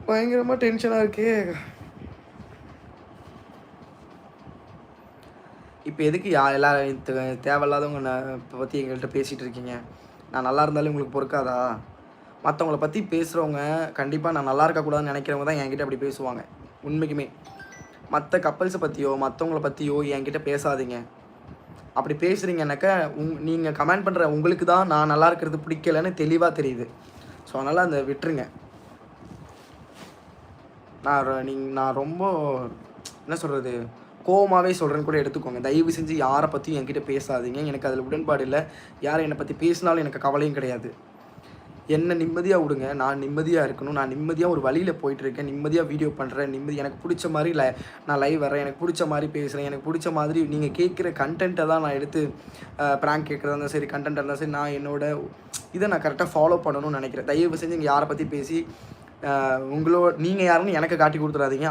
பயங்கரமாக டென்ஷனாக இருக்கே. இப்போ எதுக்கு எல்லாரும் தேவையில்லாதவங்க பற்றி எங்கள்கிட்ட பேசிகிட்டு இருக்கீங்க? நான் நல்லா இருந்தாலும் உங்களுக்கு பொறுக்காதா? மற்றவங்கள பற்றி பேசுகிறவங்க கண்டிப்பாக நான் நல்லா இருக்கக்கூடாதுன்னு நினைக்கிறவங்க தான் என்கிட்ட அப்படி பேசுவாங்க. உண்மைக்குமே மற்ற கப்பல்ஸை பற்றியோ மற்றவங்கள பற்றியோ என்கிட்ட பேசாதீங்க. அப்படி பேசுகிறீங்கன்னாக்கா நீங்கள் கமெண்ட் பண்ணுற உங்களுக்கு தான் நான் நல்லா இருக்கிறது பிடிக்கலன்னு தெளிவாக தெரியுது. ஸோ அதனால் அந்த விட்டுருங்க. நான் ரொம்ப என்ன சொல்கிறது, கோவமாகவே சொல்கிறேன்னு கூட எடுத்துக்கோங்க. தயவு செஞ்சு யாரை பற்றியும் என்கிட்ட பேசாதீங்க. எனக்கு அதில் உடன்பாடு இல்லை. யாரை என்னை பற்றி பேசினாலும் எனக்கு கவலையும் கிடையாது. என்னை நிம்மதியாக விடுங்க. நான் நிம்மதியாக இருக்கணும். நான் நிம்மதியாக ஒரு வழியில் போயிட்டுருக்கேன். நிம்மதியாக வீடியோ பண்ணுறேன். எனக்கு பிடிச்ச மாதிரி நான் லைவ் வரேன். எனக்கு பிடிச்ச மாதிரி பேசுகிறேன். எனக்கு பிடிச்ச மாதிரி நீங்கள் கேட்குற கண்டென்ட்டை தான் நான் எடுத்து ப்ராங்க் கேட்குறதா இருந்தாலும் சரி, கண்டென்ட்டாக இருந்தாலும் சரி, நான் இதை நான் கரெக்டாக ஃபாலோ பண்ணணும்னு நினைக்கிறேன். தயவு செஞ்சு யாரை பற்றி பேசி நீங்கள் யாருன்னு எனக்கு காட்டி கொடுத்துடாதீங்க.